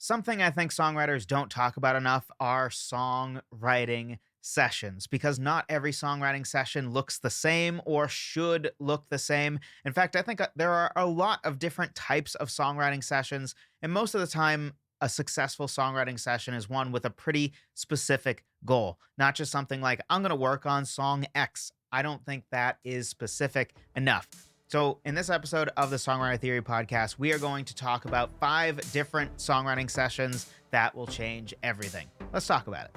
Something I think songwriters don't talk about enough are songwriting sessions because not every songwriting session looks the same or should look the same. In fact, I think there are a lot of different types of songwriting sessions, and most of the time, a successful songwriting session is one with a pretty specific goal, not just something like, I'm going to work on song X. I don't think that is specific enough. So, in this episode of the Songwriter Theory Podcast, we are going to talk about 5 different songwriting sessions that will change everything. Let's talk about it.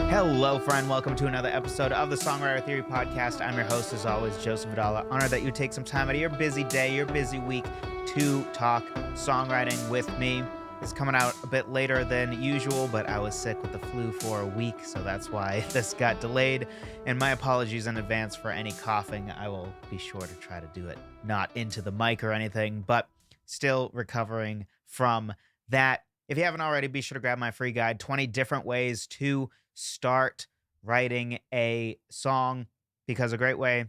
Hello, friend. Welcome to another episode of the Songwriter Theory Podcast. I'm your host, as always, Joseph Vidala. Honored that you take some time out of your busy day, your busy week to talk songwriting with me. It's coming out a bit later than usual, but I was sick with the flu for a week, so that's why this got delayed. And my apologies in advance for any coughing. I will be sure to try to do it not into the mic or anything, but still recovering from that. If you haven't already, be sure to grab my free guide, 20 different ways to start writing a song, because a great way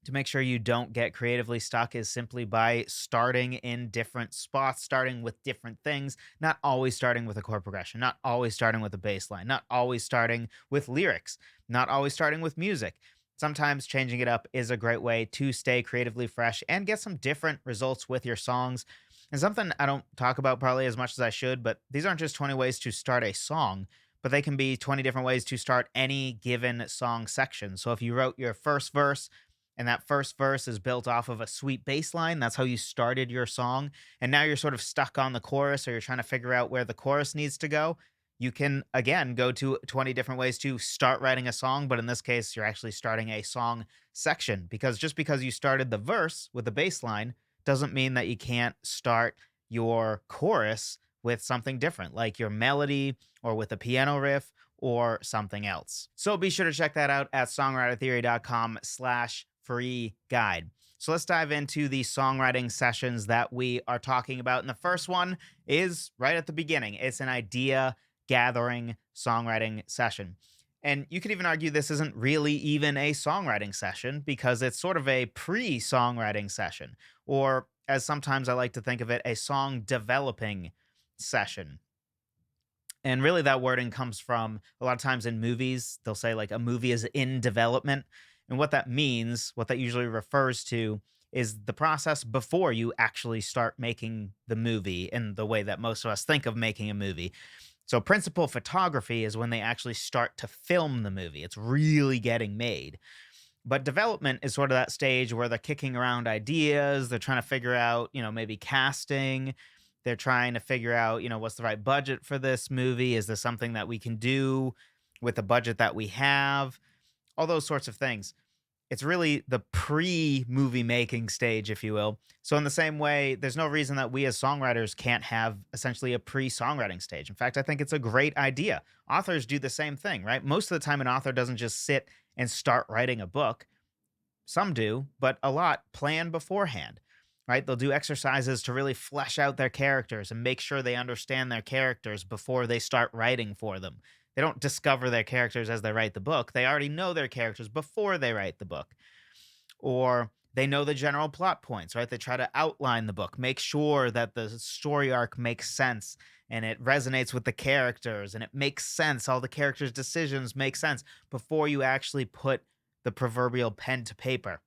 to make sure you don't get creatively stuck is simply by starting in different spots, starting with different things, not always starting with a chord progression, not always starting with a bass line, not always starting with lyrics, not always starting with music. Sometimes changing it up is a great way to stay creatively fresh and get some different results with your songs. And something I don't talk about probably as much as I should, but these aren't just 20 ways to start a song, but they can be 20 different ways to start any given song section. So if you wrote your first verse, and that first verse is built off of a sweet bass line, that's how you started your song, and now you're sort of stuck on the chorus, or you're trying to figure out where the chorus needs to go, you can, again, go to 20 different ways to start writing a song, but in this case, you're actually starting a song section, because just because you started the verse with the bass line doesn't mean that you can't start your chorus with something different, like your melody, or with a piano riff, or something else. So be sure to check that out at songwritertheory.com/free guide. So let's dive into the songwriting sessions that we are talking about. And the first one is right at the beginning. It's an idea gathering songwriting session. And you could even argue this isn't really even a songwriting session, because it's sort of a pre-songwriting session, or as sometimes I like to think of it, a song developing session. And really that wording comes from a lot of times in movies, they'll say like a movie is in development. And what that means, what that usually refers to, is the process before you actually start making the movie in the way that most of us think of making a movie. So principal photography is when they actually start to film the movie. It's really getting made. But development is sort of that stage where they're kicking around ideas. They're trying to figure out, maybe casting. They're trying to figure out, what's the right budget for this movie? Is this something that we can do with the budget that we have? All those sorts of things. It's really the pre-movie making stage, if you will. So in the same way, there's no reason that we as songwriters can't have essentially a pre-songwriting stage. In fact, I think it's a great idea. Authors do the same thing, right? Most of the time, an author doesn't just sit and start writing a book. Some do, but a lot plan beforehand, right? They'll do exercises to really flesh out their characters and make sure they understand their characters before they start writing for them. They don't discover their characters as they write the book. They already know their characters before they write the book. Or they know the general plot points, right? They try to outline the book, make sure that the story arc makes sense and it resonates with the characters and it makes sense. All the characters' decisions make sense before you actually put the proverbial pen to paper.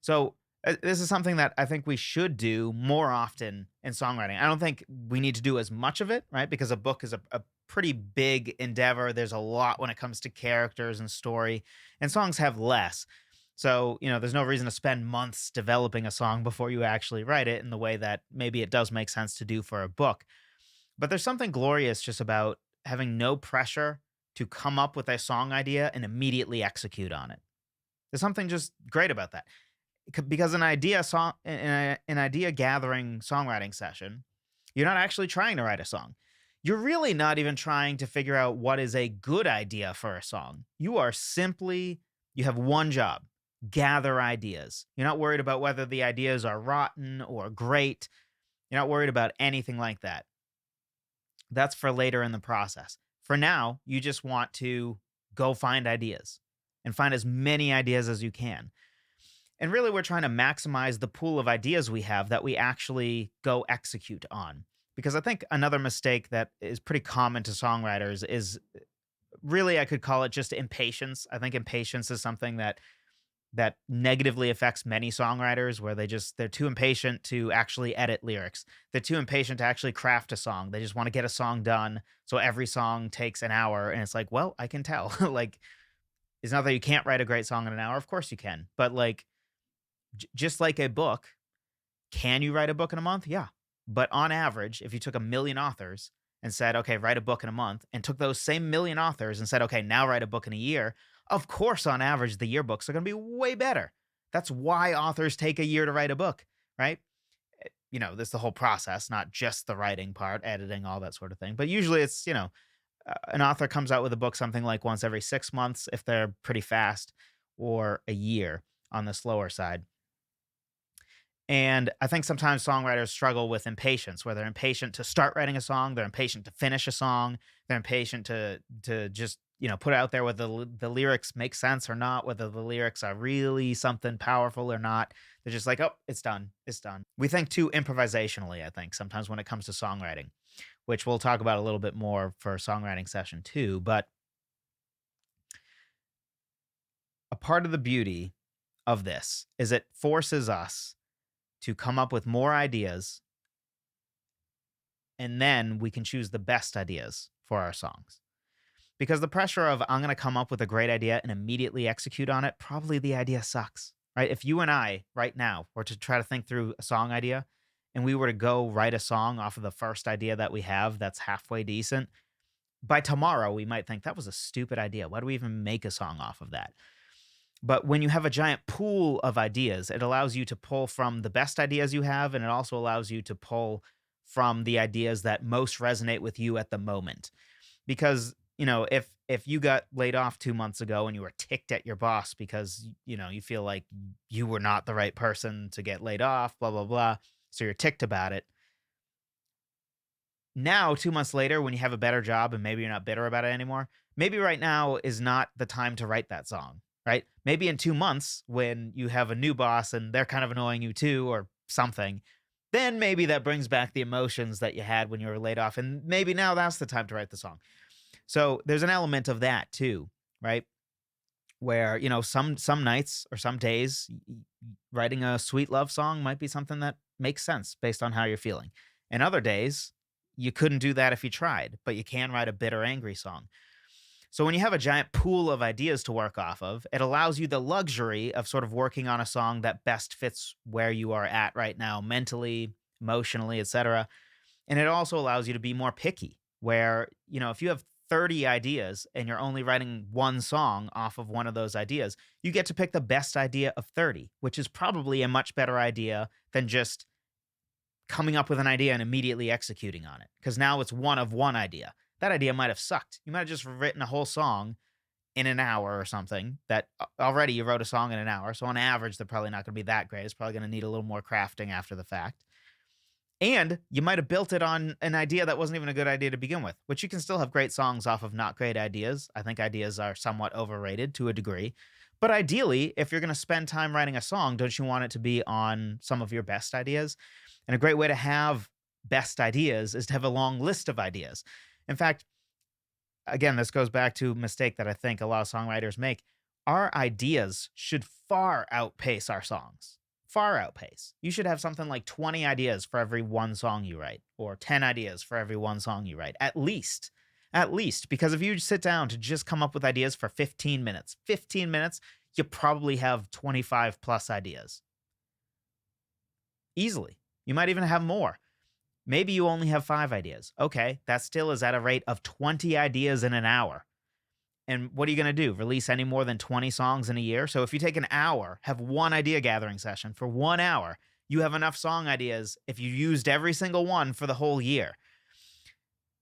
So this is something that I think we should do more often in songwriting. I don't think we need to do as much of it, right? Because a book is a pretty big endeavor. There's a lot when it comes to characters and story, and songs have less. So, there's no reason to spend months developing a song before you actually write it in the way that maybe it does make sense to do for a book. But there's something glorious just about having no pressure to come up with a song idea and immediately execute on it. There's something just great about that. Because an idea gathering songwriting session, you're not actually trying to write a song. You're really not even trying to figure out what is a good idea for a song. You have one job: gather ideas. You're not worried about whether the ideas are rotten or great. You're not worried about anything like that. That's for later in the process. For now, you just want to go find ideas and find as many ideas as you can. And really, we're trying to maximize the pool of ideas we have that we actually go execute on. Because I think another mistake that is pretty common to songwriters is really, I could call it just impatience. I think impatience is something that negatively affects many songwriters, where they're too impatient to actually edit lyrics. They're too impatient to actually craft a song. They just want to get a song done. So every song takes an hour, and it's like, well, I can tell. Like, it's not that you can't write a great song in an hour. Of course you can. But like, just like a book, can you write a book in a month? Yeah. But on average, if you took a million authors and said, okay, write a book in a month, and took those same million authors and said, okay, now write a book in a year, of course, on average, the yearbooks are going to be way better. That's why authors take a year to write a book, right? This is the whole process, not just the writing part, editing, all that sort of thing. But usually it's, an author comes out with a book something like once every 6 months if they're pretty fast, or a year on the slower side. And I think sometimes songwriters struggle with impatience, where they're impatient to start writing a song, they're impatient to finish a song, they're impatient to just put out there whether the lyrics make sense or not, whether the lyrics are really something powerful or not. They're just like, oh, it's done, it's done. We think too improvisationally, I think, sometimes when it comes to songwriting, which we'll talk about a little bit more for songwriting session 2. But a part of the beauty of this is it forces us to come up with more ideas, and then we can choose the best ideas for our songs. Because the pressure of, I'm going to come up with a great idea and immediately execute on it, probably the idea sucks, right? If you and I right now were to try to think through a song idea, and we were to go write a song off of the first idea that we have that's halfway decent, by tomorrow we might think that was a stupid idea. Why do we even make a song off of that? But when you have a giant pool of ideas, it allows you to pull from the best ideas you have, and it also allows you to pull from the ideas that most resonate with you at the moment. Because, if you got laid off 2 months ago and you were ticked at your boss because, you feel like you were not the right person to get laid off, blah, blah, blah, so you're ticked about it. Now, 2 months later, when you have a better job and maybe you're not bitter about it anymore, maybe right now is not the time to write that song. Right? Maybe in 2 months, when you have a new boss and they're kind of annoying you too, or something, then maybe that brings back the emotions that you had when you were laid off. And maybe now that's the time to write the song. So there's an element of that too, right? Where, some nights or some days, writing a sweet love song might be something that makes sense based on how you're feeling. And other days, you couldn't do that if you tried, but you can write a bitter, angry song. So when you have a giant pool of ideas to work off of, it allows you the luxury of sort of working on a song that best fits where you are at right now, mentally, emotionally, etc. And it also allows you to be more picky, where, if you have 30 ideas and you're only writing one song off of one of those ideas, you get to pick the best idea of 30, which is probably a much better idea than just coming up with an idea and immediately executing on it. Because now it's one of one idea. That idea might have sucked. You might have just written a whole song in an hour or something, that already you wrote a song in an hour. So on average, they're probably not going to be that great. It's probably going to need a little more crafting after the fact. And you might have built it on an idea that wasn't even a good idea to begin with, which you can still have great songs off of not great ideas. I think ideas are somewhat overrated to a degree. But ideally, if you're going to spend time writing a song, don't you want it to be on some of your best ideas? And a great way to have best ideas is to have a long list of ideas. In fact, again, this goes back to a mistake that I think a lot of songwriters make. Our ideas should far outpace our songs. Far outpace. You should have something like 20 ideas for every one song you write, or 10 ideas for every one song you write, at least. At least, because if you sit down to just come up with ideas for 15 minutes, you probably have 25 plus ideas. Easily. You might even have more. Maybe you only have 5 ideas. Okay, that still is at a rate of 20 ideas in an hour. And what are you going to do? Release any more than 20 songs in a year? So if you take an hour, have one idea gathering session for 1 hour, you have enough song ideas if you used every single one for the whole year.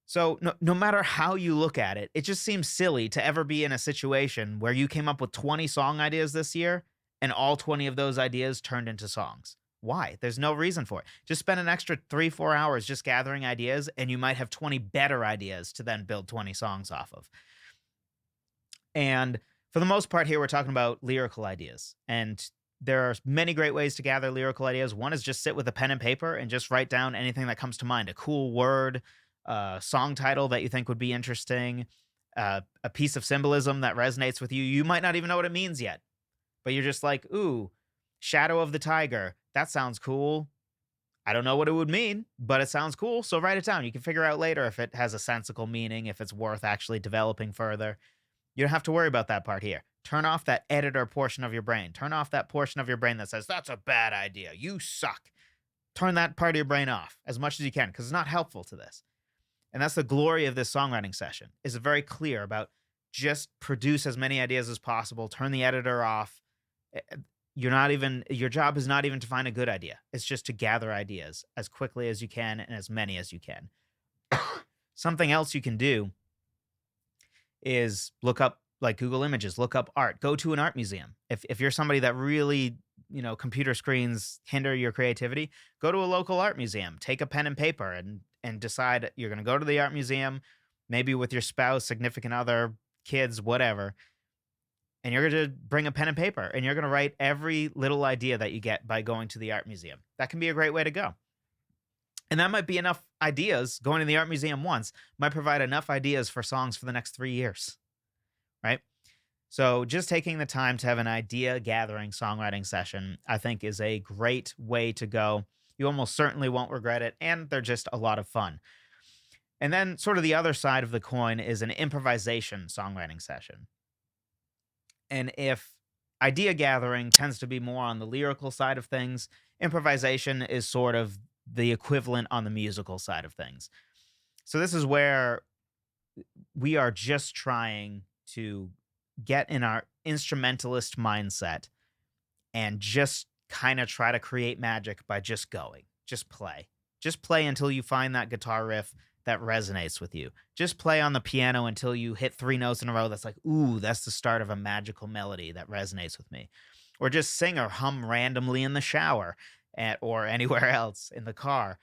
So no matter how you look at it, it just seems silly to ever be in a situation where you came up with 20 song ideas this year and all 20 of those ideas turned into songs. Why? There's no reason for it. Just spend an extra 3-4 hours just gathering ideas, and you might have 20 better ideas to then build 20 songs off of. And for the most part here, we're talking about lyrical ideas. And There are many great ways to gather lyrical ideas. One is just sit with a pen and paper and just write down anything that comes to mind, a cool word, a song title that you think would be interesting, a piece of symbolism that resonates with you. You might not even know what it means yet, but you're just like, ooh, shadow of the tiger. That sounds cool. I don't know what it would mean, but it sounds cool. So write it down. You can figure out later if it has a sensical meaning, if it's worth actually developing further. You don't have to worry about that part here. Turn off that editor portion of your brain. Turn off that portion of your brain that says, that's a bad idea. You suck. Turn that part of your brain off as much as you can because it's not helpful to this. And that's the glory of this songwriting session, is very clear about just produce as many ideas as possible. Turn the editor off. Your job is not even to find a good idea. It's just to gather ideas as quickly as you can and as many as you can. Something else you can do is look up, like Google Images, look up art, go to an art museum. If you're somebody that really, computer screens hinder your creativity, go to a local art museum, take a pen and paper and decide you're going to go to the art museum, maybe with your spouse, significant other, kids, whatever. And you're going to bring a pen and paper and you're going to write every little idea that you get by going to the art museum. That can be a great way to go. And that might be enough ideas. Going to the art museum once might provide enough ideas for songs for the next 3 years, right? So just taking the time to have an idea gathering songwriting session, I think, is a great way to go. You almost certainly won't regret it, and they're just a lot of fun. And then sort of the other side of the coin is an improvisation songwriting session. And if idea gathering tends to be more on the lyrical side of things, improvisation is sort of the equivalent on the musical side of things. So this is where we are just trying to get in our instrumentalist mindset and just kind of try to create magic by just going. Just play. Just play until you find that guitar riff that resonates with you. Just play on the piano until you hit 3 notes in a row that's like, ooh, that's the start of a magical melody that resonates with me. Or just sing or hum randomly in the shower or anywhere else in the car.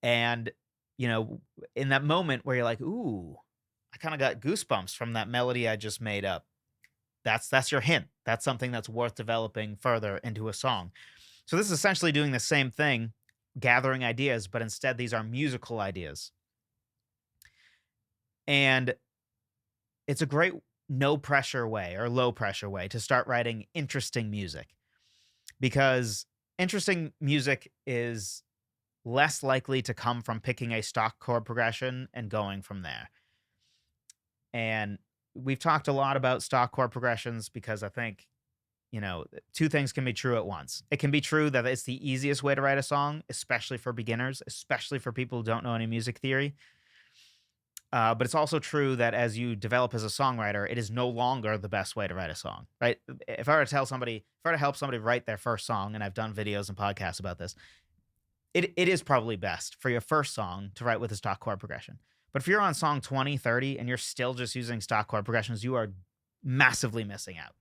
And, in that moment where you're like, ooh, I kind of got goosebumps from that melody I just made up. That's your hint. That's something that's worth developing further into a song. So this is essentially doing the same thing, gathering ideas, but instead these are musical ideas. And it's a great no pressure way or low pressure way to start writing interesting music, because interesting music is less likely to come from picking a stock chord progression and going from there. And we've talked a lot about stock chord progressions because I think, two things can be true at once. It can be true that it's the easiest way to write a song, especially for beginners, especially for people who don't know any music theory. But it's also true that as you develop as a songwriter, it is no longer the best way to write a song, right? If I were to help somebody write their first song, and I've done videos and podcasts about this, it is probably best for your first song to write with a stock chord progression. But if you're on song 20, 30, and you're still just using stock chord progressions, you are massively missing out.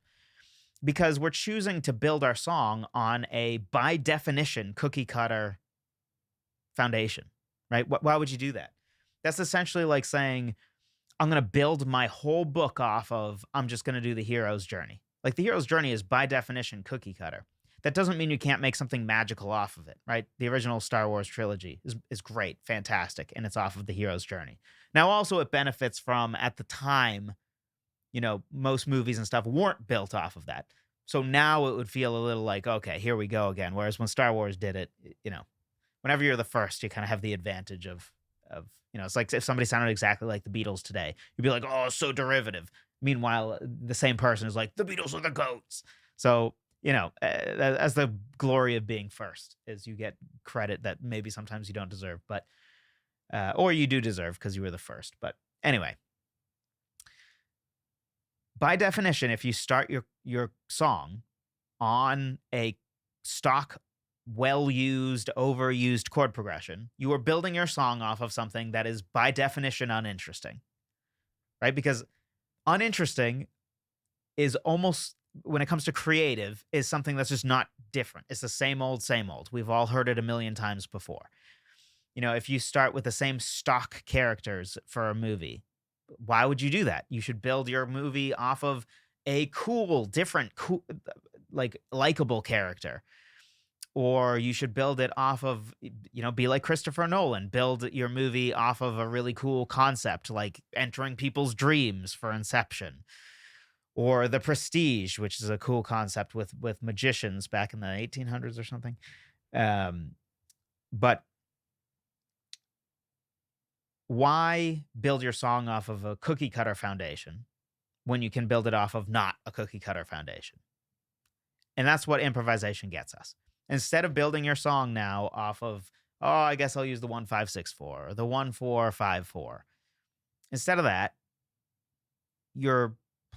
Because we're choosing to build our song on a, by definition, cookie cutter foundation, right? Why would you do that? That's essentially like saying, I'm going to build my whole book off of, I'm just going to do the hero's journey. Like the hero's journey is by definition cookie cutter. That doesn't mean you can't make something magical off of it, right? The original Star Wars trilogy is great, fantastic, and it's off of the hero's journey. Now, also it benefits from, at the time, most movies and stuff weren't built off of that. So now it would feel a little like, okay, here we go again. Whereas when Star Wars did it, whenever you're the first, you kind of have the advantage of it's like if somebody sounded exactly like the Beatles today, you'd be like, oh, it's so derivative. Meanwhile, the same person is like, the Beatles are the goats. So, as the glory of being first is you get credit that maybe sometimes you don't deserve, but, or you do deserve because you were the first. But anyway, by definition, if you start your song on a stock, well-used, overused chord progression, you are building your song off of something that is by definition uninteresting, right? Because uninteresting is almost, when it comes to creative, is something that's just not different. It's the same old, same old. We've all heard it a million times before. If you start with the same stock characters for a movie, why would you do that? You should build your movie off of a cool, different, likable character. Or you should build it off of, be like Christopher Nolan, build your movie off of a really cool concept, like entering people's dreams for Inception, or The Prestige, which is a cool concept with magicians back in the 1800s or something. But why build your song off of a cookie cutter foundation when you can build it off of not a cookie cutter foundation? And that's what improvisation gets us. Instead of building your song now off of, oh, I guess I'll use the 1-5-6-4 or the 1-4-5-4. Instead of that, you're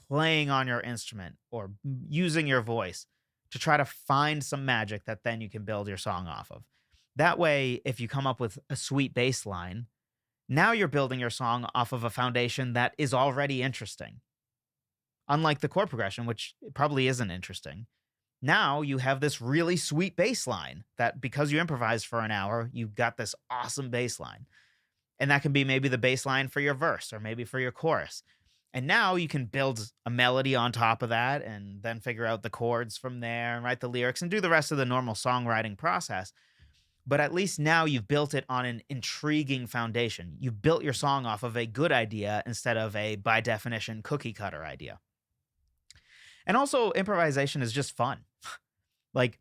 playing on your instrument or using your voice to try to find some magic that then you can build your song off of. That way, if you come up with a sweet bass line, now you're building your song off of a foundation that is already interesting. Unlike the chord progression, which probably isn't interesting. Now you have this really sweet bass line that, because you improvised for an hour, you've got this awesome bass line. And that can be maybe the bass line for your verse or maybe for your chorus. And now you can build a melody on top of that and then figure out the chords from there and write the lyrics and do the rest of the normal songwriting process. But at least now you've built it on an intriguing foundation. You've built your song off of a good idea instead of a, by definition, cookie cutter idea. And also, improvisation is just fun. Like,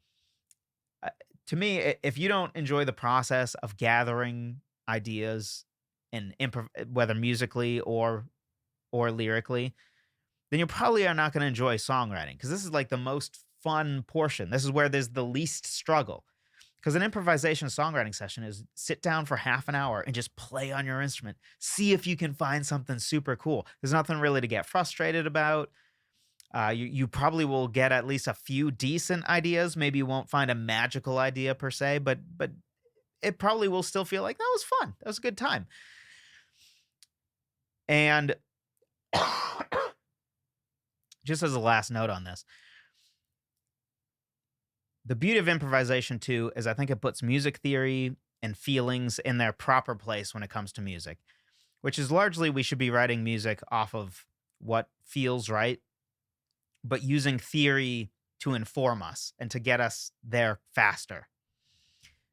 to me, if you don't enjoy the process of gathering ideas and whether musically or lyrically, then you probably are not going to enjoy songwriting, because this is like the most fun portion. This is where there's the least struggle. Because an improvisation songwriting session is sit down for half an hour and just play on your instrument. See if you can find something super cool. There's nothing really to get frustrated about. You probably will get at least a few decent ideas. Maybe you won't find a magical idea per se, but it probably will still feel like that was fun. That was a good time. And just as a last note on this, the beauty of improvisation too is I think it puts music theory and feelings in their proper place when it comes to music, which is largely we should be writing music off of what feels right, but using theory to inform us and to get us there faster.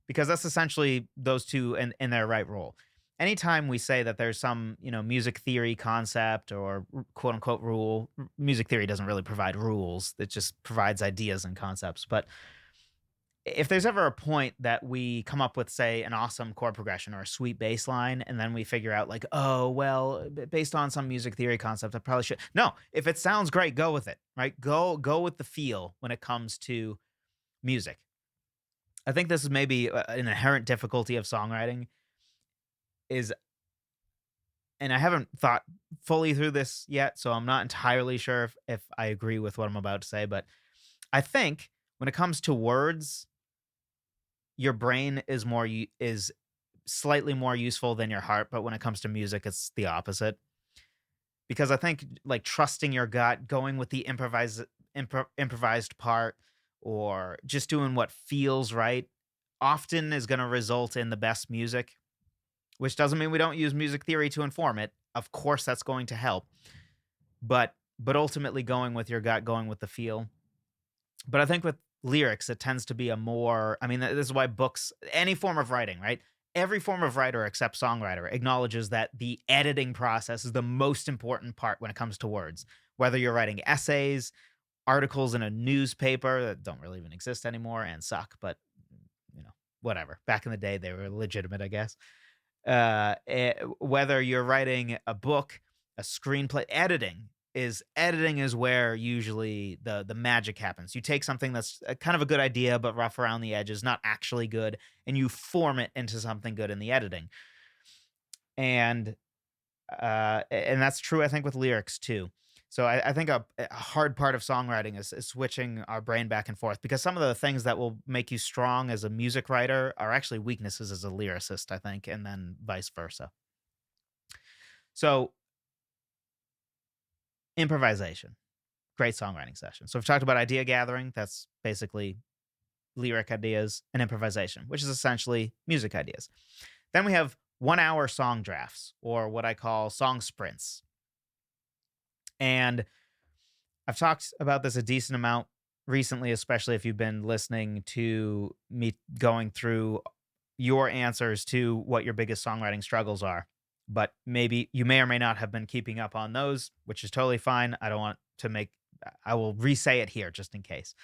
Because that's essentially those two in their right role. Anytime we say that there's some, music theory concept or quote unquote rule, music theory doesn't really provide rules. It just provides ideas and concepts. But if there's ever a point that we come up with, say, an awesome chord progression or a sweet bass line, and then we figure out like, oh, well, based on some music theory concept, I probably should. No, if it sounds great, go with it, right? Go with the feel when it comes to music. I think this is maybe an inherent difficulty of songwriting is, and I haven't thought fully through this yet, so I'm not entirely sure if I agree with what I'm about to say, but I think when it comes to words, your brain is slightly more useful than your heart, but when it comes to music, it's the opposite. Because I think like trusting your gut, going with the improvised part, or just doing what feels right, often is going to result in the best music. Which doesn't mean we don't use music theory to inform it. Of course, that's going to help. But ultimately, going with your gut, going with the feel. But I think with lyrics, it tends to be a more, this is why books, any form of writing, right? Every form of writer except songwriter acknowledges that the editing process is the most important part when it comes to words. Whether you're writing essays, articles in a newspaper that don't really even exist anymore and suck, but whatever. Back in the day, they were legitimate, I guess. Whether you're writing a book, a screenplay, editing is where usually the magic happens. You take something that's kind of a good idea but rough around the edges, not actually good, and you form it into something good in the editing. And that's true, I think, with lyrics too. So I think a hard part of songwriting is switching our brain back and forth, because some of the things that will make you strong as a music writer are actually weaknesses as a lyricist, I think, and then vice versa. So improvisation, great songwriting session. So we've talked about idea gathering. That's basically lyric ideas, and improvisation, which is essentially music ideas. Then we have 1 hour song drafts, or what I call song sprints. And I've talked about this a decent amount recently, especially if you've been listening to me going through your answers to what your biggest songwriting struggles are. But maybe you may or may not have been keeping up on those, which is totally fine. I don't want to make, I will re-say it here just in case.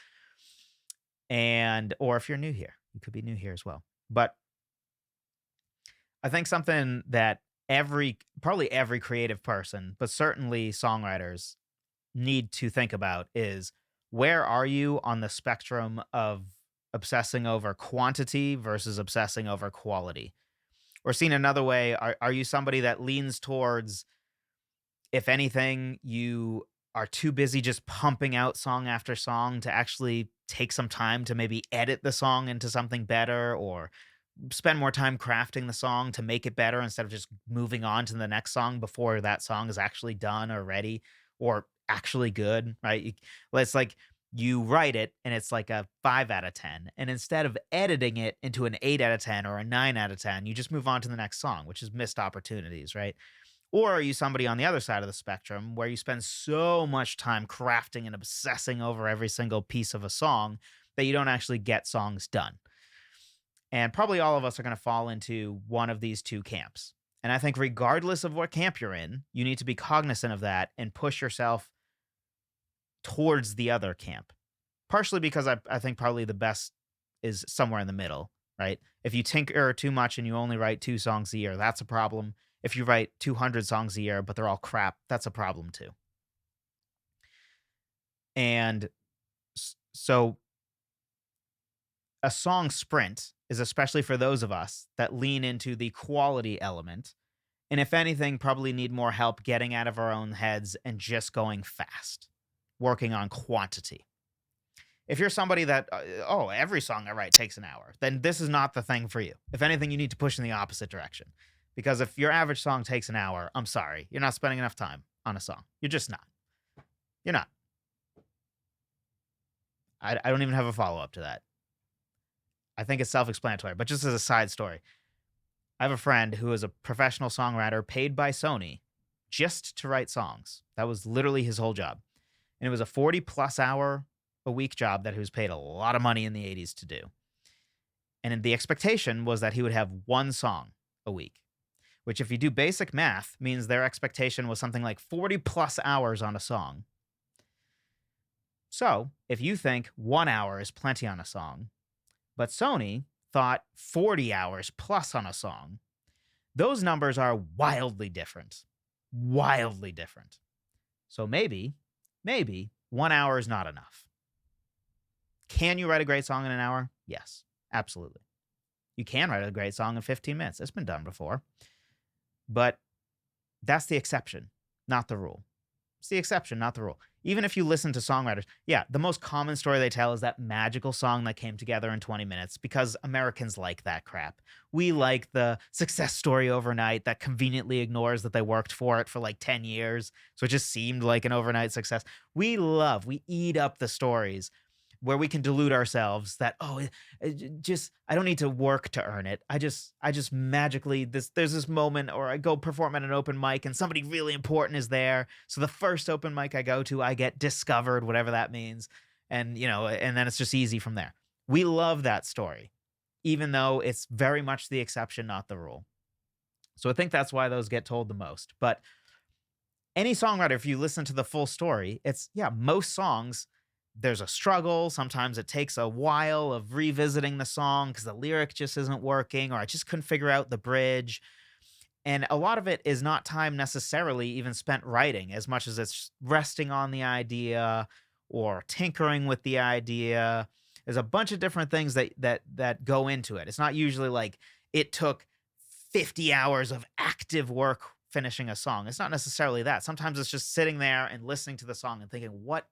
And, or if you're new here, you could be new here as well. But I think something that probably every creative person, but certainly songwriters need to think about is, where are you on the spectrum of obsessing over quantity versus obsessing over quality? Or seen another way, are you somebody that leans towards, if anything, you are too busy just pumping out song after song to actually take some time to maybe edit the song into something better, or spend more time crafting the song to make it better instead of just moving on to the next song before that song is actually done or ready or actually good, right? Well, it's like you write it and it's like a 5 out of 10. And instead of editing it into an 8 out of 10 or a 9 out of 10, you just move on to the next song, which is missed opportunities, right? Or are you somebody on the other side of the spectrum where you spend so much time crafting and obsessing over every single piece of a song that you don't actually get songs done? And probably all of us are going to fall into one of these two camps. And I think regardless of what camp you're in, you need to be cognizant of that and push yourself towards the other camp. Partially because I think probably the best is somewhere in the middle, right? If you tinker too much and you only write 2 songs a year, that's a problem. If you write 200 songs a year, but they're all crap, that's a problem too. And so a song sprint is especially for those of us that lean into the quality element. And if anything, probably need more help getting out of our own heads and just going fast, working on quantity. If you're somebody that, every song I write takes an hour, then this is not the thing for you. If anything, you need to push in the opposite direction. Because if your average song takes an hour, I'm sorry, you're not spending enough time on a song. You're just not. You're not. I don't even have a follow-up to that. I think it's self-explanatory, but just as a side story, I have a friend who is a professional songwriter paid by Sony just to write songs. That was literally his whole job. And it was a 40-plus hour a week job that he was paid a lot of money in the 80s to do. And the expectation was that he would have 1 song a week, which, if you do basic math, means their expectation was something like 40-plus hours on a song. So if you think 1 hour is plenty on a song, but Sony thought 40 hours plus on a song, those numbers are wildly different. Wildly different. So maybe 1 hour is not enough. Can you write a great song in an hour? Yes, absolutely. You can write a great song in 15 minutes. It's been done before. But that's the exception, not the rule. It's the exception, not the rule. Even if you listen to songwriters, the most common story they tell is that magical song that came together in 20 minutes, because Americans like that crap. We like the success story overnight that conveniently ignores that they worked for it for like 10 years. So it just seemed like an overnight success. We eat up the stories where we can delude ourselves that, I don't need to work to earn it. I just magically, there's this moment, or I go perform at an open mic and somebody really important is there. So the first open mic I go to, I get discovered, whatever that means. And, and then it's just easy from there. We love that story, even though it's very much the exception, not the rule. So I think that's why those get told the most. But any songwriter, if you listen to the full story, most songs, there's a struggle. Sometimes it takes a while of revisiting the song because the lyric just isn't working, or I just couldn't figure out the bridge. And a lot of it is not time necessarily even spent writing, as much as it's resting on the idea or tinkering with the idea. There's a bunch of different things that go into it. It's not usually like it took 50 hours of active work finishing a song. It's not necessarily that. Sometimes it's just sitting there and listening to the song and thinking, what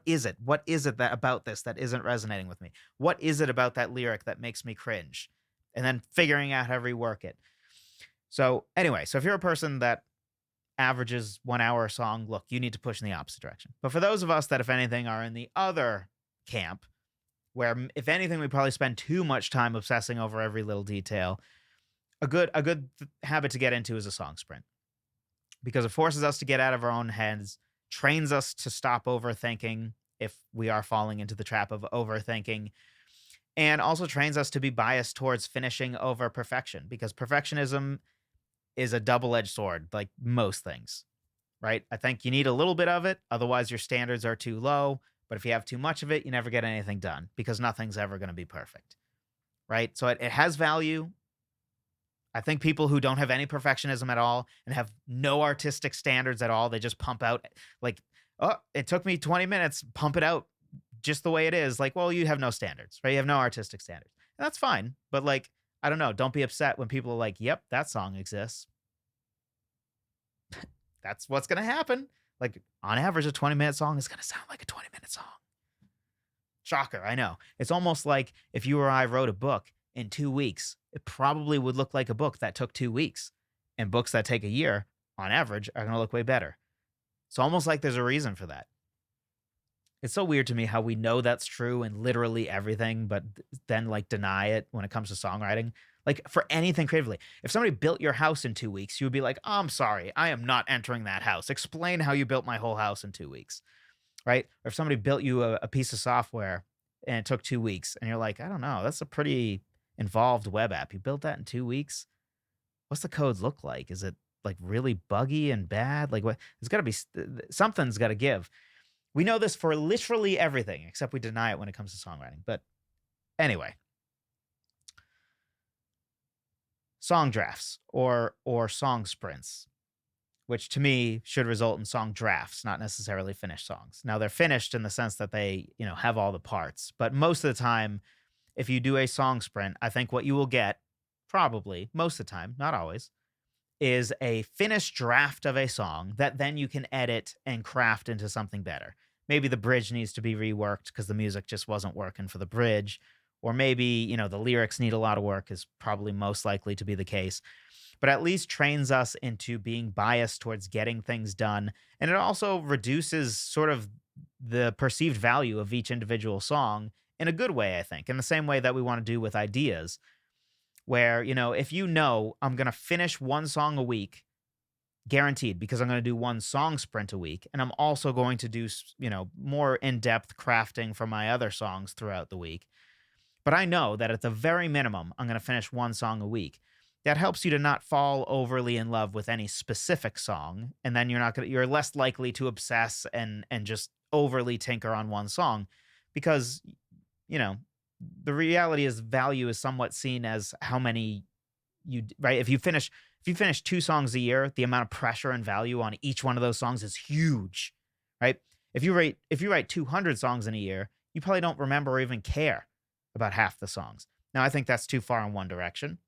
is it? What is it that about this that isn't resonating with me? What is it about that lyric that makes me cringe? And then figuring out how to rework it. So anyway, if you're a person that averages 1 hour a song, look, you need to push in the opposite direction. But for those of us that, if anything, are in the other camp, where, if anything, we probably spend too much time obsessing over every little detail, a good habit to get into is a song sprint. Because it forces us to get out of our own heads, trains us to stop overthinking. if we are falling into the trap of overthinking, and also trains us to be biased towards finishing over perfection, because perfectionism is a double-edged sword, like most things, right? I think you need a little bit of it, otherwise your standards are too low. But if you have too much of it, you never get anything done because nothing's ever going to be perfect, right? So it has value. I think people who don't have any perfectionism at all and have no artistic standards at all, they just pump out like, oh, it took me 20 minutes, pump it out just the way it is. Like, well, you have no standards, right? You have no artistic standards. And that's fine. But like, I don't know. Don't be upset when people are like, yep, that song exists. That's what's going to happen. Like, on average, a 20-minute song is going to sound like a 20-minute song. Shocker, I know. It's almost like if you or I wrote a book in 2 weeks, it probably would look like a book that took 2 weeks. And books that take a year, on average, are going to look way better. It's almost like there's a reason for that. It's so weird to me how we know that's true in literally everything, but then like deny it when it comes to songwriting. Like for anything creatively. If somebody built your house in 2 weeks, you would be like, oh, I'm sorry, I am not entering that house. Explain how you built my whole house in 2 weeks, right? Or if somebody built you a piece of software and it took 2 weeks and you're like, I don't know, that's a pretty involved web app. You built that in 2 weeks? What's the code look like? Is it like really buggy and bad? Like what? There's got to be something's got to give. We know this for literally everything, except we deny it when it comes to songwriting. But anyway, song drafts or song sprints, which to me should result in song drafts, not necessarily finished songs. Now they're finished in the sense that they, have all the parts, but most of the time, if you do a song sprint, I think what you will get, probably most of the time, not always, is a finished draft of a song that then you can edit and craft into something better. Maybe the bridge needs to be reworked because the music just wasn't working for the bridge. Or maybe, the lyrics need a lot of work, is probably most likely to be the case. But at least trains us into being biased towards getting things done. And it also reduces sort of the perceived value of each individual song in a good way, I think, in the same way that we want to do with ideas. Where, if I'm going to finish one song a week, guaranteed, because I'm going to do one song sprint a week, and I'm also going to do, more in-depth crafting for my other songs throughout the week. But I know that at the very minimum, I'm going to finish one song a week. That helps you to not fall overly in love with any specific song, and then you're less likely to obsess and just overly tinker on one song, because, the reality is value is somewhat seen as how many right? If you finish 2 songs a year, the amount of pressure and value on each one of those songs is huge, right? If you write 200 songs in a year, you probably don't remember or even care about half the songs. Now, I think that's too far in one direction,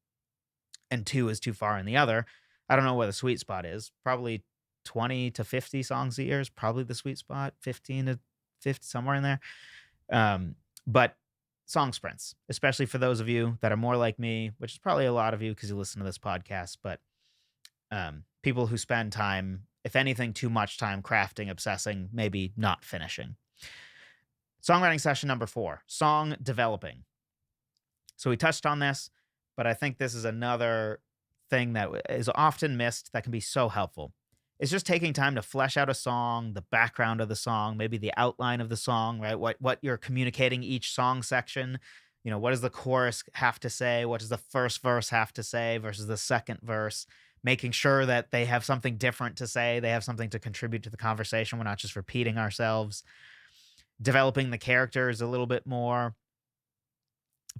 and 2 is too far in the other. I don't know where the sweet spot is. Probably 20 to 50 songs a year is probably the sweet spot. 15 to 50, somewhere in there. But song sprints, especially for those of you that are more like me, which is probably a lot of you because you listen to this podcast, but people who spend time, if anything, too much time crafting, obsessing, maybe not finishing. Songwriting session number 4, song developing. So we touched on this, but I think this is another thing that is often missed that can be so helpful. It's just taking time to flesh out a song, the background of the song, maybe the outline of the song, right? What you're communicating each song section. What does the chorus have to say? What does the first verse have to say versus the second verse? Making sure that they have something different to say. They have something to contribute to the conversation. We're not just repeating ourselves. Developing the characters a little bit more.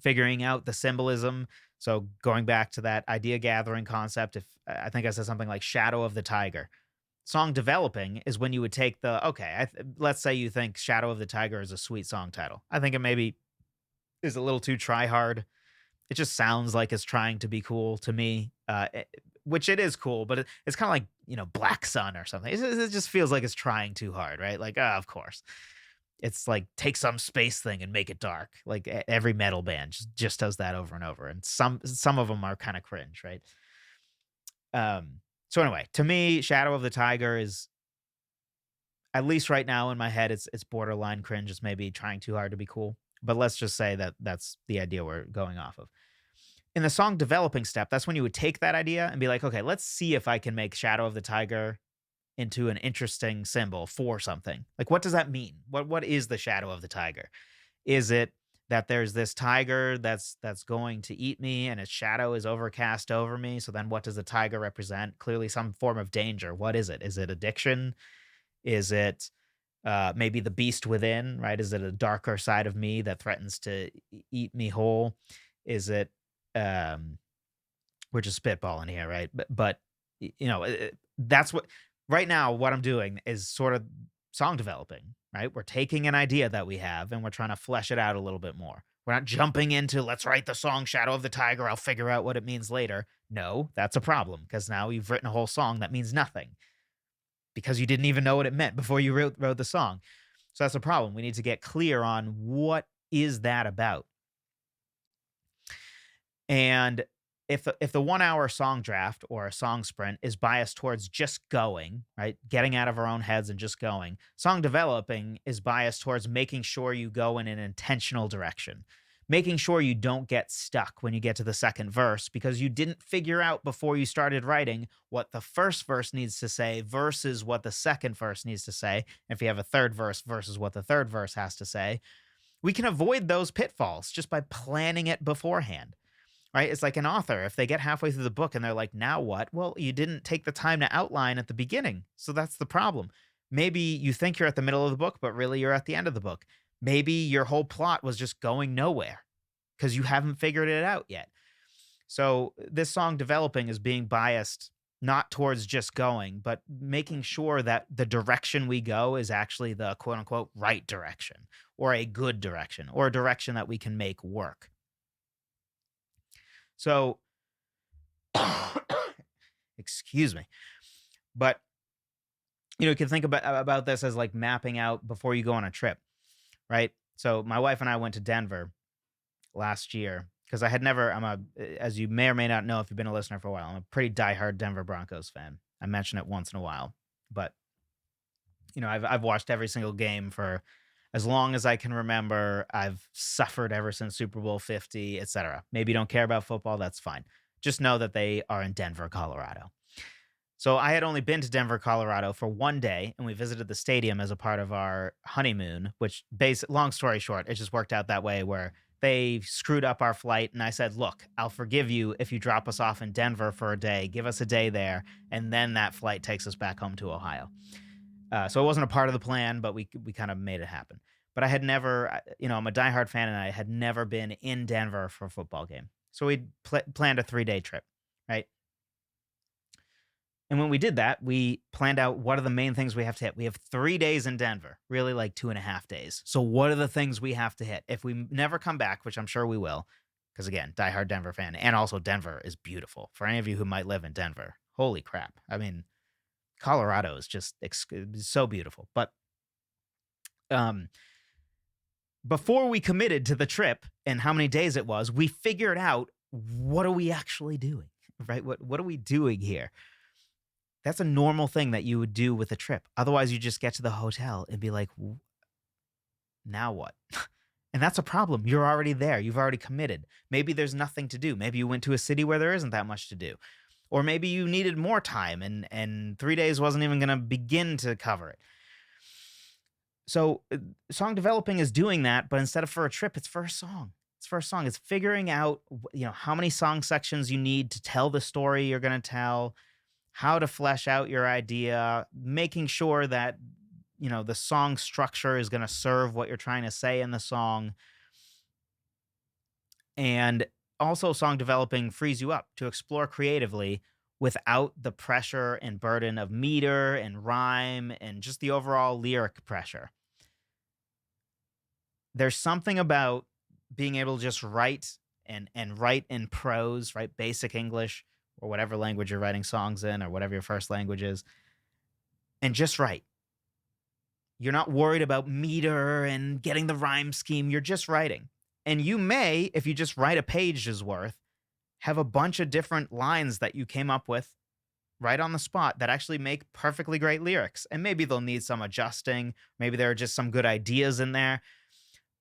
Figuring out the symbolism. So going back to that idea gathering concept, if I think I said something like shadow of the tiger. Song developing is when you would take let's say you think Shadow of the Tiger is a sweet song title. I think it maybe is a little too try hard. It just sounds like it's trying to be cool to me, which it is cool, but it's kind of like, Black Sun or something. It just feels like it's trying too hard, right? Like, of course. It's like take some space thing and make it dark. Like every metal band just does that over and over. And some of them are kind of cringe, right? So anyway, to me, Shadow of the Tiger is, at least right now in my head, it's borderline cringe. It's maybe trying too hard to be cool. But let's just say that that's the idea we're going off of. In the song developing step, that's when you would take that idea and be like, okay, let's see if I can make Shadow of the Tiger into an interesting symbol for something. Like, what does that mean? What is the shadow of the tiger? Is it that there's this tiger that's going to eat me and its shadow is overcast over me? So then what does the tiger represent? Clearly some form of danger. What is it? Is it addiction? Is it maybe the beast within, right? Is it a darker side of me that threatens to eat me whole? Is it um we're just spitballing here, right? But that's what right now what I'm doing is sort of song developing, right? We're taking an idea that we have and we're trying to flesh it out a little bit more. We're not jumping into let's write the song Shadow of the Tiger, I'll figure out what it means later. No, that's a problem because now you've written a whole song that means nothing because you didn't even know what it meant before you wrote the song. So that's a problem. We need to get clear on what is that about. And if the 1 hour song draft or a song sprint is biased towards just going, right, getting out of our own heads and just going, song developing is biased towards making sure you go in an intentional direction, making sure you don't get stuck when you get to the second verse because you didn't figure out before you started writing what the first verse needs to say versus what the second verse needs to say. If you have a third verse versus what the third verse has to say, we can avoid those pitfalls just by planning it beforehand. Right? It's like an author. If they get halfway through the book and they're like, now what? Well, you didn't take the time to outline at the beginning. So that's the problem. Maybe you think you're at the middle of the book, but really you're at the end of the book. Maybe your whole plot was just going nowhere because you haven't figured it out yet. So this song developing is being biased not towards just going, but making sure that the direction we go is actually the quote unquote right direction or a good direction or a direction that we can make work. So, excuse me, but you can think about this as like mapping out before you go on a trip, right? So my wife and I went to Denver last year because I had never. As you may or may not know if you've been a listener for a while, I'm a pretty diehard Denver Broncos fan. I mention it once in a while, but I've watched every single game for as long as I can remember. I've suffered ever since Super Bowl 50, etc. Maybe you don't care about football, that's fine. Just know that they are in Denver, Colorado. So I had only been to Denver, Colorado for one day, and we visited the stadium as a part of our honeymoon, which long story short, it just worked out that way where they screwed up our flight, and I said, look, I'll forgive you if you drop us off in Denver for a day, give us a day there, and then that flight takes us back home to Ohio. So it wasn't a part of the plan, but we kind of made it happen. But I had never, I'm a diehard fan, and I had never been in Denver for a football game. So we planned a 3-day trip, right? And when we did that, we planned out what are the main things we have to hit. We have 3 days in Denver, really like 2.5 days. So what are the things we have to hit? If we never come back, which I'm sure we will, because again, diehard Denver fan, and also Denver is beautiful. For any of you who might live in Denver, holy crap. I mean, Colorado is just so beautiful. But before we committed to the trip and how many days it was, we figured out what are we actually doing, right? What are we doing here? That's a normal thing that you would do with a trip. Otherwise, you just get to the hotel and be like, now what? And that's a problem. You're already there. You've already committed. Maybe there's nothing to do. Maybe you went to a city where there isn't that much to do. Or maybe you needed more time and 3 days wasn't even going to begin to cover it. So song developing is doing that, but instead of for a trip, it's for a song. It's for a song. It's figuring out, how many song sections you need to tell the story you're going to tell, how to flesh out your idea, making sure that, the song structure is going to serve what you're trying to say in the song. And also song developing frees you up to explore creatively without the pressure and burden of meter and rhyme and just the overall lyric pressure. There's something about being able to just write and write in prose, right? Basic English or whatever language you're writing songs in or whatever your first language is, and just write. You're not worried about meter and getting the rhyme scheme. You're just writing. And you may, if you just write a page's worth, have a bunch of different lines that you came up with right on the spot that actually make perfectly great lyrics. And maybe they'll need some adjusting. Maybe there are just some good ideas in there.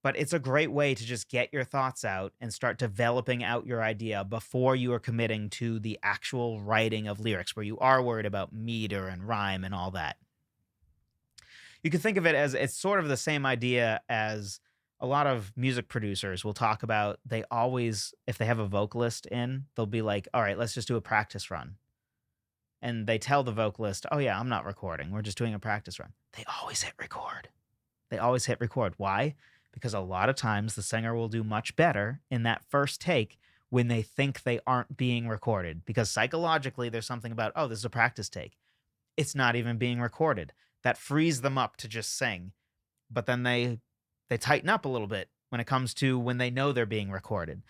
But it's a great way to just get your thoughts out and start developing out your idea before you are committing to the actual writing of lyrics, where you are worried about meter and rhyme and all that. You can think of it as it's sort of the same idea as a lot of music producers will talk about. They always, if they have a vocalist in, they'll be like, all right, let's just do a practice run. And they tell the vocalist, oh, yeah, I'm not recording. We're just doing a practice run. They always hit record. They always hit record. Why? Because a lot of times the singer will do much better in that first take when they think they aren't being recorded. Because psychologically, there's something about, oh, this is a practice take. It's not even being recorded. That frees them up to just sing. But then they tighten up a little bit when it comes to when they know they're being recorded.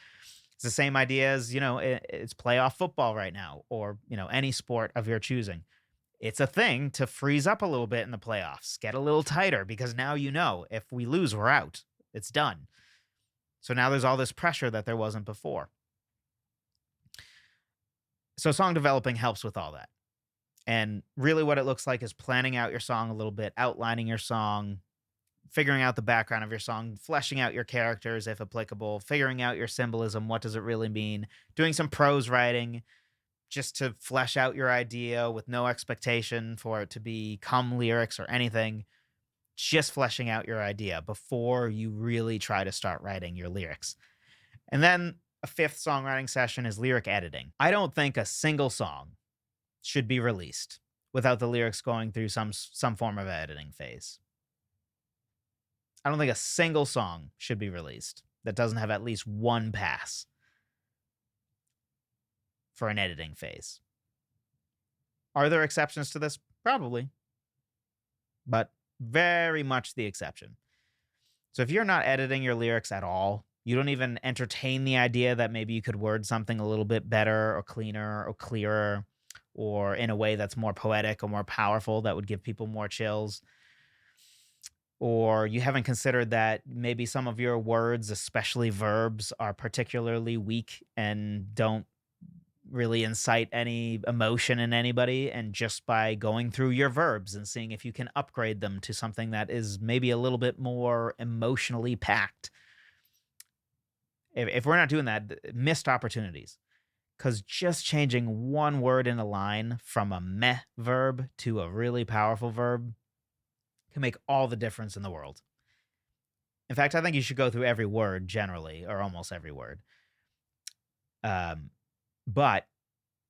It's the same idea as, it's playoff football right now, or, any sport of your choosing. It's a thing to freeze up a little bit in the playoffs, get a little tighter, because now if we lose, we're out. It's done. So now there's all this pressure that there wasn't before. So song developing helps with all that. And really what it looks like is planning out your song a little bit, outlining your song, figuring out the background of your song, fleshing out your characters if applicable, figuring out your symbolism, what does it really mean, doing some prose writing just to flesh out your idea with no expectation for it to become lyrics or anything, just fleshing out your idea before you really try to start writing your lyrics. And then a fifth songwriting session is lyric editing. I don't think a single song should be released without the lyrics going through some form of editing phase. I don't think a single song should be released that doesn't have at least one pass for an editing phase. Are there exceptions to this? Probably. But very much the exception. So if you're not editing your lyrics at all, you don't even entertain the idea that maybe you could word something a little bit better or cleaner or clearer, or in a way that's more poetic or more powerful that would give people more chills, or you haven't considered that maybe some of your words, especially verbs, are particularly weak and don't really incite any emotion in anybody, and just by going through your verbs and seeing if you can upgrade them to something that is maybe a little bit more emotionally packed. If we're not doing that, missed opportunities. Because just changing one word in a line from a meh verb to a really powerful verb can make all the difference in the world. In fact, I think you should go through every word generally, or almost every word. But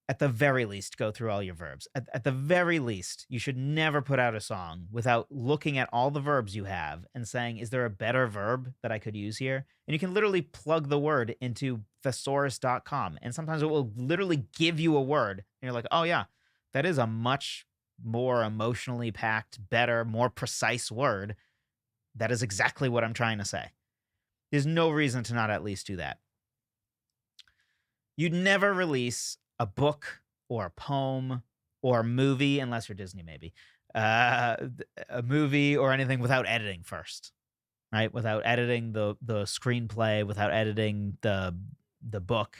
at the very least, go through all your verbs. At the very least, you should never put out a song without looking at all the verbs you have and saying, is there a better verb that I could use here? And you can literally plug the word into thesaurus.com. And sometimes it will literally give you a word. And you're like, oh yeah, that is a much more emotionally packed, better, more precise word. That is exactly what I'm trying to say. There's no reason to not at least do that. You'd never release a book or a poem or a movie, unless you're Disney maybe, a movie or anything without editing first, right? Without editing the screenplay, without editing the book.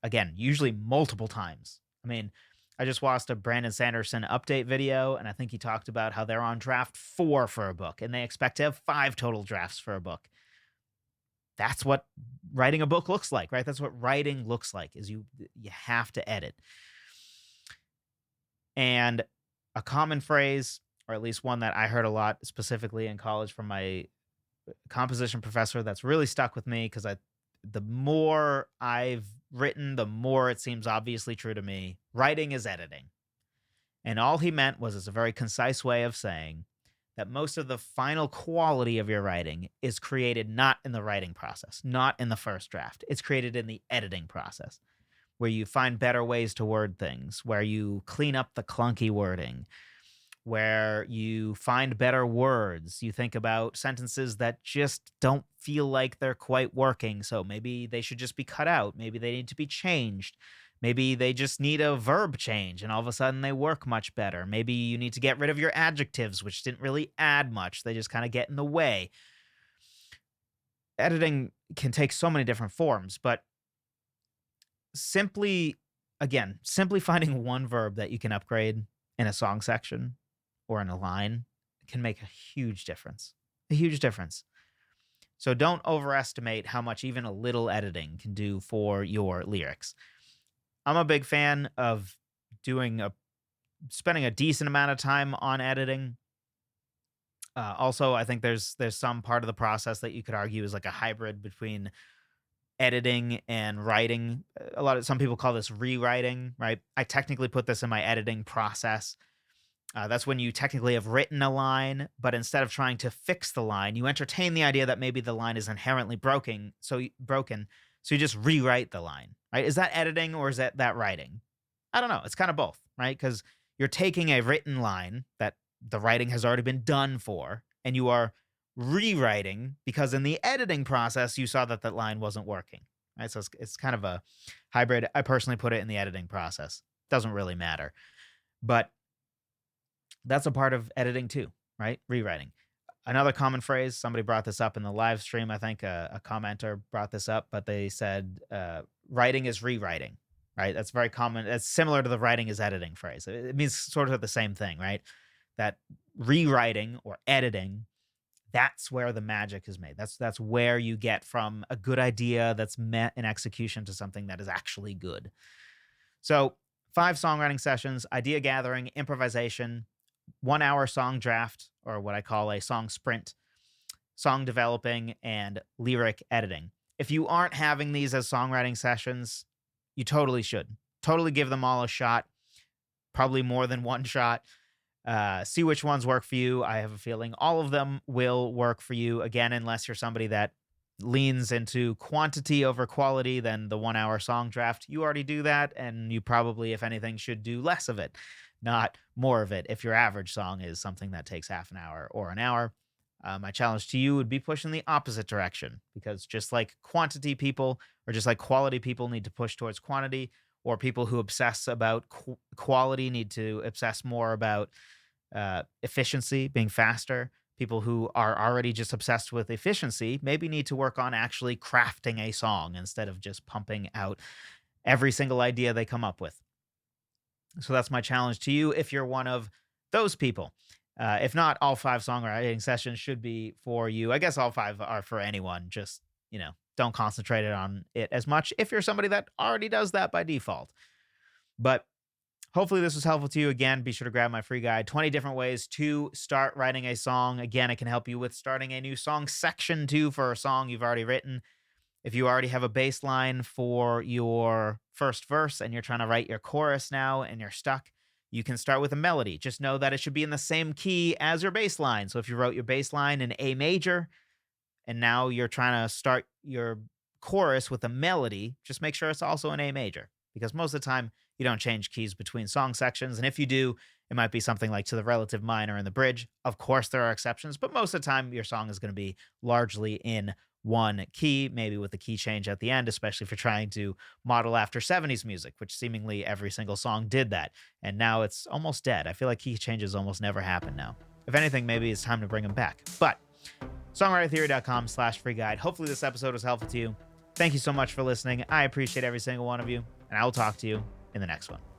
Again, usually multiple times. I mean, I just watched a Brandon Sanderson update video, and I think he talked about how they're on draft 4 for a book, and they expect to have 5 total drafts for a book. That's what writing a book looks like, right? That's what writing looks like, is you have to edit. And a common phrase, or at least one that I heard a lot specifically in college from my composition professor that's really stuck with me, because the more I've written, the more it seems obviously true to me. Writing is editing. And all he meant was, it's a very concise way of saying that most of the final quality of your writing is created not in the writing process, not in the first draft. It's created in the editing process, where you find better ways to word things, where you clean up the clunky wording, where you find better words. You think about sentences that just don't feel like they're quite working, so maybe they should just be cut out. Maybe they need to be changed. Maybe they just need a verb change, and all of a sudden they work much better. Maybe you need to get rid of your adjectives, which didn't really add much. They just kind of get in the way. Editing can take so many different forms, but simply finding one verb that you can upgrade in a song section or in a line can make a huge difference. A huge difference. So don't overestimate how much even a little editing can do for your lyrics. I'm a big fan of spending a decent amount of time on editing. Also, I think there's some part of the process that you could argue is like a hybrid between editing and writing. Some people call this rewriting, right? I technically put this in my editing process. That's when you technically have written a line, but instead of trying to fix the line, you entertain the idea that maybe the line is inherently broken. So you just rewrite the line, right? Is that editing or is that writing? I don't know. It's kind of both, right? Because you're taking a written line that the writing has already been done for, and you are rewriting because in the editing process you saw that line wasn't working, right? So it's kind of a hybrid. I personally put it in the editing process. Doesn't really matter, but that's a part of editing too, right? Rewriting. Another common phrase, somebody brought this up in the live stream. I think a commenter brought this up, but they said writing is rewriting, right? That's very common. It's similar to the writing is editing phrase. It means sort of the same thing, right? That rewriting or editing, that's where the magic is made. That's where you get from a good idea that's met in execution to something that is actually good. So 5 songwriting sessions: idea gathering, improvisation, 1 hour song draft, or what I call a song sprint, song developing, and lyric editing. If you aren't having these as songwriting sessions, you totally should. Totally give them all a shot. Probably more than one shot. See which ones work for you. I have a feeling all of them will work for you. Again, unless you're somebody that leans into quantity over quality, then the 1 hour song draft, you already do that. And you probably, if anything, should do less of it, not more of it. If your average song is something that takes half an hour or an hour, my challenge to you would be pushing the opposite direction, because just like quantity people, or just like quality people need to push towards quantity, or people who obsess about quality need to obsess more about efficiency, being faster. People who are already just obsessed with efficiency maybe need to work on actually crafting a song instead of just pumping out every single idea they come up with. So that's my challenge to you if you're one of those people. If not, all 5 songwriting sessions should be for you. I guess all 5 are for anyone. Just, don't concentrate on it as much if you're somebody that already does that by default. But hopefully this was helpful to you. Again, be sure to grab my free guide, 20 different ways to start writing a song. Again, it can help you with starting a new song section too for a song you've already written. If you already have a bass line for your first verse and you're trying to write your chorus now and you're stuck, you can start with a melody. Just know that it should be in the same key as your bass line. So if you wrote your bass line in A major and now you're trying to start your chorus with a melody, just make sure it's also in A major, because most of the time you don't change keys between song sections. And if you do, it might be something like to the relative minor in the bridge. Of course, there are exceptions, but most of the time your song is going to be largely in one key, maybe with a key change at the end, especially if you're trying to model after 70s music, which seemingly every single song did that. And now it's almost dead. I feel like key changes almost never happen now. If anything, maybe it's time to bring them back. But songwritertheory.com/free guide. Hopefully this episode was helpful to you. Thank you so much for listening. I appreciate every single one of you, and I will talk to you in the next one.